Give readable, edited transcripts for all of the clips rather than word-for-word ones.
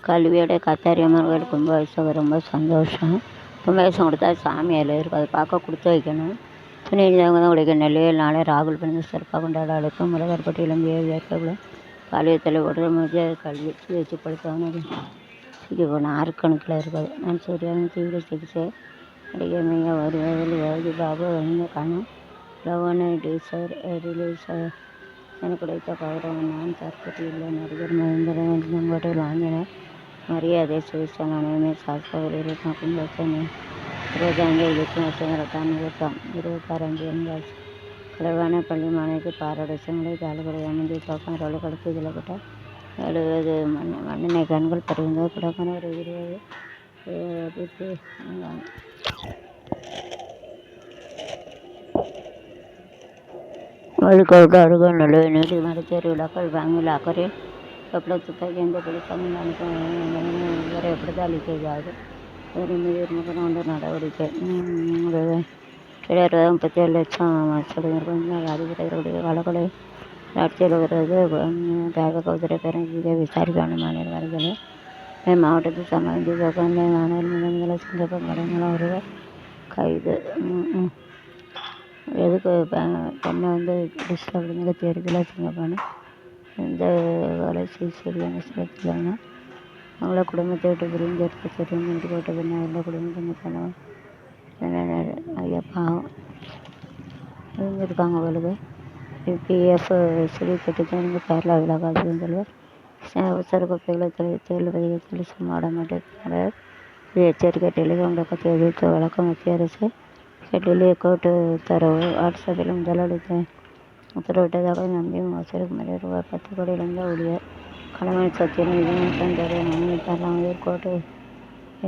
கல்வியோட காத்தாரியம்மன் கோயில் கும்பாபிஷேகம் ரொம்ப சந்தோஷம். கும்பாபிஷேகம் கொடுத்தா சாமி அதில் இருக்கும், அதை பார்க்க கொடுத்து வைக்கணும். துணி அணிந்தவங்க தான் உடைக்க நெல்லையில் நாளை ராகுல் பிறந்து சிறப்பாக கொண்டாட அழைக்கும். முருகர்பட்டியிலிருந்து ஏற்கனவே பாலியத்தில் உடல் முடிஞ்ச கல்வி வச்சு படுத்தவனது சிக்கி போன ஆறுக்கணக்கில் இருக்காது. நான் சரியான தீவிர சிகிச்சை அடிக்கமையாக வருவதில் யோகி பாபு காணும் லவன டீசர் ரிலீஸ் எனக்கு கிடைத்த கௌரவம். நான் தற்போதுள்ள நடிகர் மகேந்திரன் செங்கோட்டையில் வாங்கினர் மரியாதை சுவிசன் அனைவமே சாஸ்திரங்களில் நோக்கும் பிரச்சனை 25 இலட்சம் நிறுத்தம் 26 எண்கள் குறைவான பள்ளி மாணவிக்கு பாரடசங்களை தாழ்குறை அமைந்து பக்கம் ரோலை கடத்தி இதில்பட்ட 70 மண்ணெண்ணெய் கண்கள் பறிந்தது குடக்கான ஒரு 20 வழிகோட்டு அருகல் நிலவை நீதிமன்ற விழாக்கள் பேங்கில் அக்கறையில் எப்படி துப்பாக்கி எந்த போலீஸ் வரையப்படுத்த அளிக்கிறது மீது கொண்ட நடவடிக்கை 37 லட்சம் அதிபர்களுடைய வழக்குகளை ஆட்சியில் வருவது தேவ கௌதர பேரணியை விசாரிக்கணும். மாநில வரைகளை மாவட்டத்தில் சமாளித்து மாநில முதல்ல சிங்கப்பூர் மடங்களும் ஒருவர் கைது. எதுக்கு பெண்ணை வந்து டிஸ்ட் அப்படிங்கிற தேர்தலில் சிங்கப்பூர் இந்த வேலை சரியான சிலத்தில்னா அவங்கள குடும்பத்தை விட்டு பிரிஞ்சு எடுத்து சரின்னு போட்ட பின்னா எல்லா குடும்பத்தையும் ஐயா பாவம் இருந்திருக்காங்க அவளுக்கு. பிஎஃப் சிறு திட்டத்தை கேரளா விலகாதுன்னு சொல்லுவார். அவசர குப்பைகளை தேர்தல் பதிகத்தில் சும்மாட மாட்டேன். இது எச்சரிக்கை டெலிகாம் பக்கத்தை எதிர்த்து வழக்கம் மத்திய அரசு டெல்லி கோர்ட்டு உத்தரவு. வாட்ஸ்அப்பில் முதலளித்த உத்தரவிட்டதாக நம்பி அவசரக்கு மேலே ரூபாய் 10 கோடி இழந்த ஊழியர் கணவன் சொத்தினை விதிமுறைத்தான் தர மனுவித்தாரலாம். கோர்ட்டு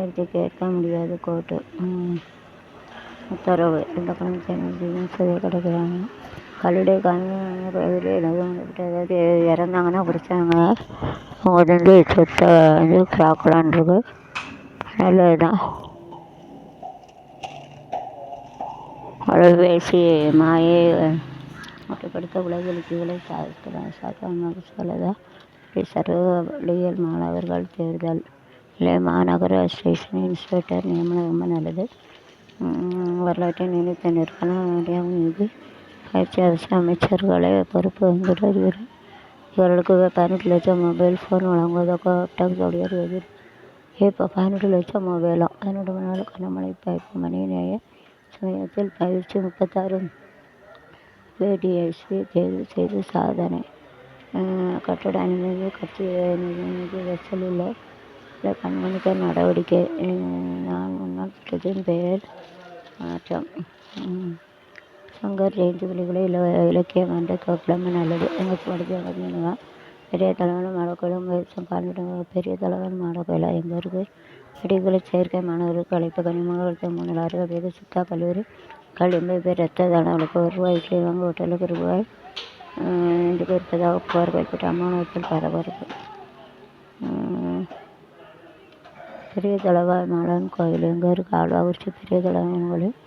எடுத்து கேட்க முடியாது. கோர்ட்டு உத்தரவு 2 குடும்பத்தை கிடக்கிறாங்க. கல்லுடை பகுதியில் எழுதப்பட்ட அதாவது இறந்தாங்கன்னா பிடிச்சாங்க அவங்க வந்து சொத்தை வந்து காக்கலான் இருக்கு. நல்லதுதான். அலைபேசி மாயை மட்டுப்படுத்த உலகெழுத்துக்களை சாத்தியமாக சொல்லதா சர்வலியல் மாணவர்கள் தேர்தல் இல்லை மாநகர ஸ்டேஷன் இன்ஸ்பெக்டர் நியமனம் ரொம்ப நல்லது. வரலாற்றை நினைத்த நிறுவனம் மீது பயிற்சி அரசு அமைச்சர்களை பொறுப்பு வந்துடுகிறார். இவர்களுக்கு 18 லட்சம் மொபைல் ஃபோன் வழங்குவதாக டெக்ஸோடியர் எதிர் இப்போ 18 லட்சம் மொபைலும் 18 மணி நேரம் கனமழை பயிர்ப்பு மணி நேய சமயத்தில் பயிற்சி 36 PDSP தேர்வு செய்து சாதனை. கட்டட அனுமதி கட்சி நிதி வசூல் இல்லை கண்காணிக்க நடவடிக்கை. நான் முன்னாள் திட்டத்தின் பெயர் மாற்றம். சங்கர் ஜெயந்தி விழிகளை இலக்கிய மன்ற கிளம்ப நல்லது. எங்கள் படிப்பு பெரிய தலைவன் மாடக்கோயிலும் கால்நடை பெரிய தலைவன் மாடக்கோயிலா எங்கள் இருக்கு. படிப்புகளை செயற்கை மாணவர்களுக்கு அழைப்பு கனிமங்கள் 3 லாரிகள் வேறு சித்தா கல்லூரி கல் 80 பேர் ரத்த தானங்களுக்கு ₹1 இட்லி வாங்க ஹோட்டலுக்கு ரூபாய் 2 பேர் இருப்பதாக புகார் கைப்பற்ற அம்மாவத்தில் பரபரப்பு. பெரிய தலைவாய் மாடன் கோயில் எங்கே இருக்குது? ஆழ்வாக்குறிச்சி பெரிய தலைவாய் கோயில்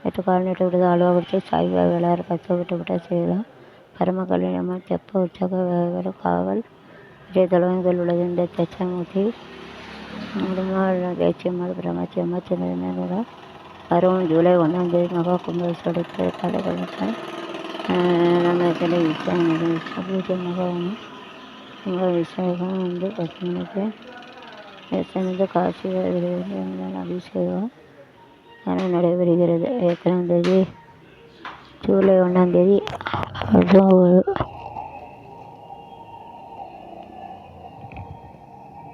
நேற்று கால்நீட்டை விடுது. ஆழ்வாக்குறிச்சி சாய்வா வேளாறு 10 விட்டு செய்யலாம். பரமக்கல்யாணம் தெப்ப உற்சக வேறு காவல் பெரிய தலைவங்கள் உள்ளது. இந்த தச்சமூர்த்தி முடுமாள் தேச்சியம்மாள் பிரமாச்சியம்மா சின்னதோட வரும் ஜூலை 1ஆம் தேதி மகா கும்பாபிஷேகத்தை கடைபிடித்தார். நம்ம பூஜை மகாவும் கும்பாபிஷேகம் வந்து 10 மணிக்கு சிறந்த காசி அபிஷேகம் நடைபெறுகிறது. 8ஆம் தேதி ஜூலை 1ஆம் தேதி அதுவும்